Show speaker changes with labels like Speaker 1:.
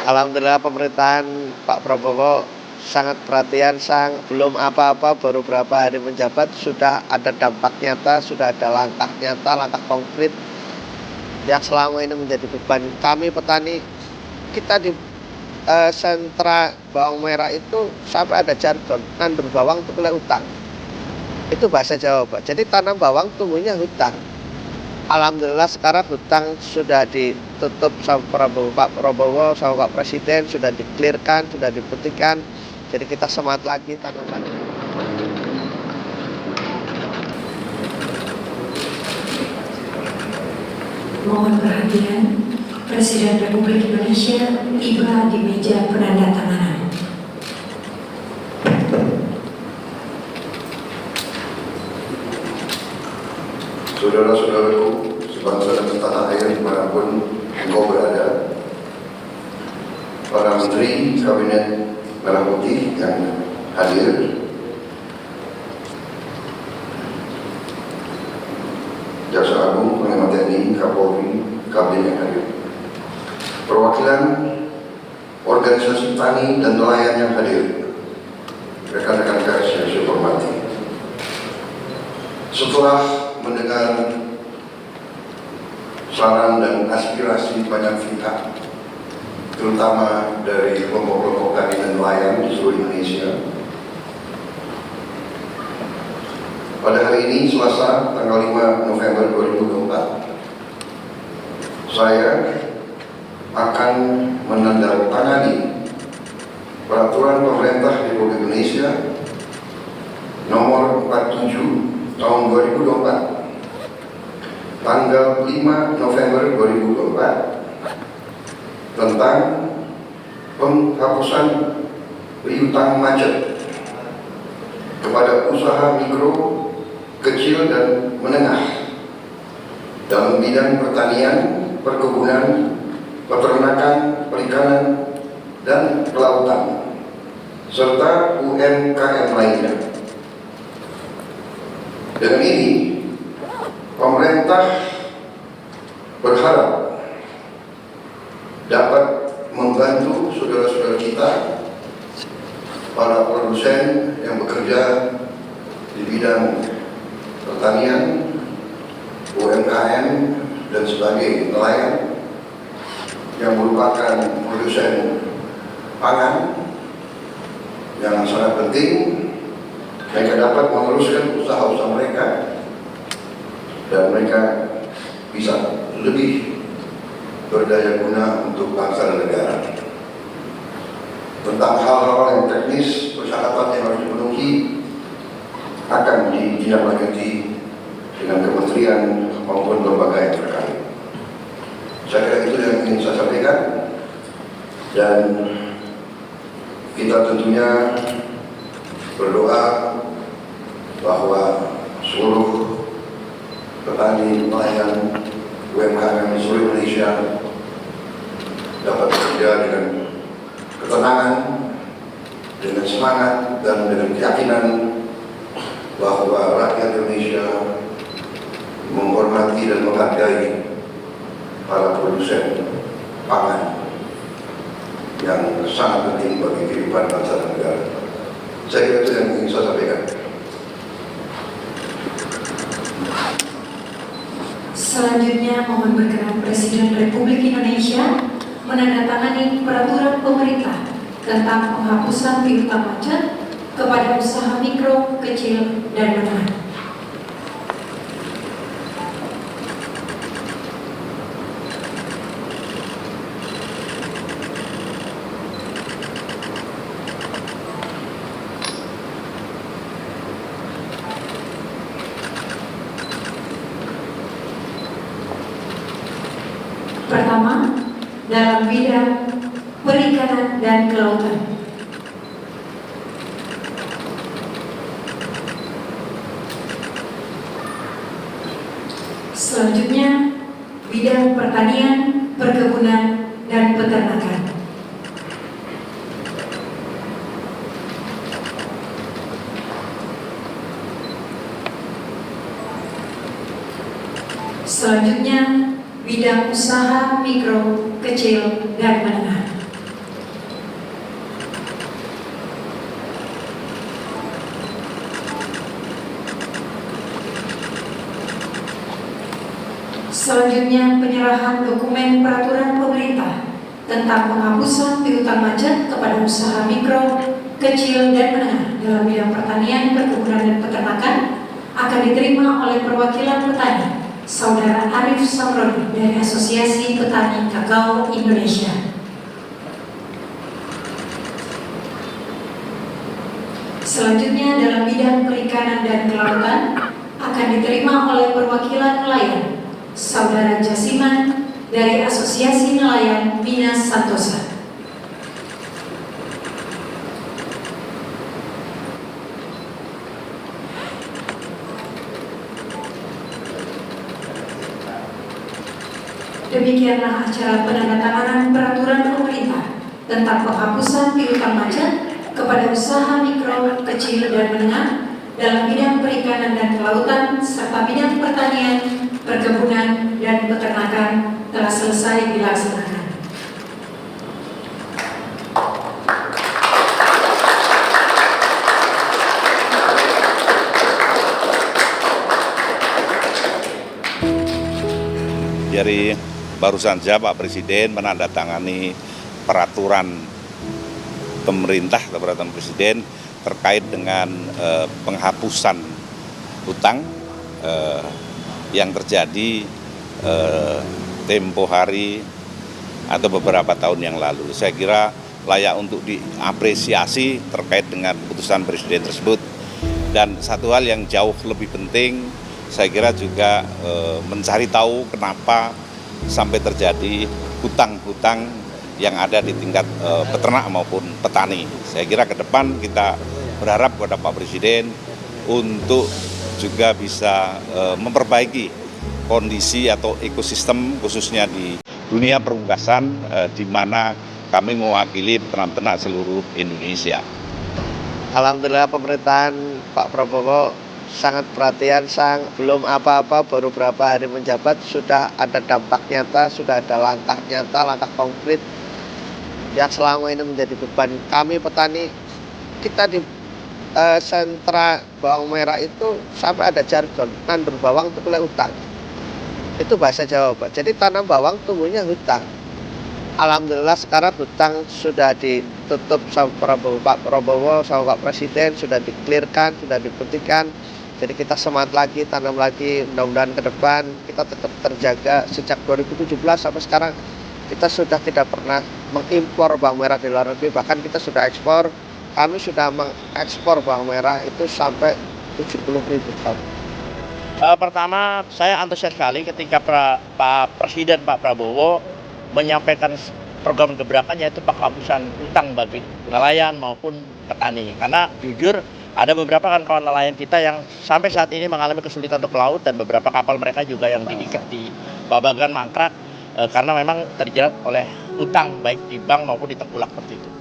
Speaker 1: Alhamdulillah pemerintahan Pak Prabowo sangat perhatian, belum apa-apa baru berapa hari menjabat sudah ada dampak nyata, sudah ada langkah nyata, langkah konkret yang selama ini menjadi beban kami petani. Kita di sentra bawang merah itu sampai ada jargon nandur bawang itu kena utang. Itu bahasa Jawa, Pak. Jadi tanam bawang tumbuhnya hutang. Alhamdulillah sekarang hutang sudah ditutup sama Pak Prabowo sama Pak Presiden, sudah diklirkan, sudah dibuktikan. Jadi kita semangat lagi tanam lagi.
Speaker 2: Mohon perhatian, Presiden Republik Indonesia tiba di meja penandatanganan.
Speaker 3: Saudara-saudaraku, sebangsa dan setanah air dimanapun engkau berada, para menteri Kabinet Merah Putih yang hadir, Jaksa Agung, Panglima TNI, Kapolri, Kabin yang hadir, perwakilan organisasi tani dan nelayan yang hadir, rekan-rekan pers yang saya hormati. Setelah mendengar saran dan aspirasi banyak pihak, terutama dari kelompok-kelompok tani dan nelayan di seluruh Indonesia, pada hari ini, Selasa, tanggal 5 November 2024, saya akan menandatangani Peraturan Pemerintah Republik Indonesia Nomor 47 Tahun 2024, tanggal 5 November 2024, tentang penghapusan piutang macet kepada usaha mikro, kecil dan menengah dalam bidang pertanian, perkebunan, peternakan, perikanan, dan kelautan, serta UMKM lainnya. Dengan ini, pemerintah berharap dapat membantu saudara-saudara kita, para produsen yang bekerja di bidang pertanian, UMKM, dan sebagai nelayan yang merupakan produsen pangan yang sangat penting. Mereka dapat meneruskan usaha-usaha mereka dan mereka bisa lebih berdaya guna untuk bangsa dan negara. Tentang hal-hal yang teknis, persyaratan yang harus dipenuhi akan ditindaklanjuti dengan kementerian maupun lembaga yang terkait. Saya kira itu yang ingin saya sampaikan, dan kita tentunya berdoa bahwa seluruh petani, nelayan, UMKM di seluruh Indonesia dapat bekerja dengan ketenangan, dengan semangat, dan dengan keyakinan bahwa rakyat Indonesia menghormati dan menghargai para produsen pangan yang sangat penting bagi kehidupan bangsa dan negara. Saya kira itu yang ingin saya sampaikan.
Speaker 2: Selanjutnya mohon berkenan Presiden Republik Indonesia menandatangani peraturan pemerintah tentang penghapusan piutang macet kepada usaha mikro, kecil, dan menengah. Pertama, dalam bidang perikanan dan kelautan. Selanjutnya, bidang pertanian, perkebunan, dan peternakan. Selanjutnya, bidang usaha mikro, kecil, dan menengah. Selanjutnya penyerahan dokumen peraturan pemerintah tentang penghapusan piutang pajak kepada usaha mikro, kecil, dan menengah dalam bidang pertanian, perkebunan, dan peternakan akan diterima oleh perwakilan petani, Saudara Arif Samroni dari Asosiasi Petani Kakao Indonesia. Selanjutnya dalam bidang perikanan dan kelautan akan diterima oleh perwakilan nelayan, Saudara Jasiman dari Asosiasi Nelayan Minas Santosa. Demikianlah acara penandatanganan peraturan pemerintah tentang penghapusan piutang pajak kepada usaha mikro, kecil, dan menengah dalam bidang perikanan dan kelautan serta bidang pertanian, perkebunan, dan peternakan telah selesai dilaksanakan.
Speaker 4: Jadi baru saja Pak Presiden menandatangani peraturan pemerintah atau peraturan Presiden terkait dengan penghapusan hutang yang terjadi tempo hari atau beberapa tahun yang lalu. Saya kira layak untuk diapresiasi terkait dengan keputusan Presiden tersebut. Dan satu hal yang jauh lebih penting, saya kira juga mencari tahu kenapa sampai terjadi hutang-hutang yang ada di tingkat peternak maupun petani. Saya kira ke depan kita berharap kepada Pak Presiden untuk juga bisa memperbaiki kondisi atau ekosistem khususnya di dunia perunggasan di mana kami mewakili peternak seluruh Indonesia.
Speaker 1: Alhamdulillah pemerintahan Pak Prabowo sangat perhatian, belum apa-apa baru beberapa hari menjabat sudah ada dampak nyata, sudah ada langkah nyata, langkah konkret yang selama ini menjadi beban kami petani. Kita di sentra bawang merah itu sampai ada jargon nandur bawang itu oleh utang. Itu bahasa Jawa, Pak. Jadi tanam bawang tumbuhnya hutang. Alhamdulillah sekarang hutang sudah ditutup sama Pak Prabowo sama Pak Presiden, sudah diklirkan, sudah dibuktikan. Jadi kita semangat lagi, tanam lagi, mudah-mudahan ke depan kita tetap terjaga. Sejak 2017 sampai sekarang kita sudah tidak pernah mengimpor bawang merah di luar negeri, bahkan kita sudah ekspor. Kami sudah mengekspor bawang merah itu sampai 70.000 ton.
Speaker 5: Pertama, saya antusias sekali ketika Pak Presiden Pak Prabowo menyampaikan program gebrakan yaitu penghapusan hutang bagi nelayan maupun petani. Karena jujur ada beberapa kan kawan nelayan kita yang sampai saat ini mengalami kesulitan untuk melaut dan beberapa kapal mereka juga yang diikat di Babagan mangkrak karena memang terjerat oleh utang baik di bank maupun di tengkulak seperti itu.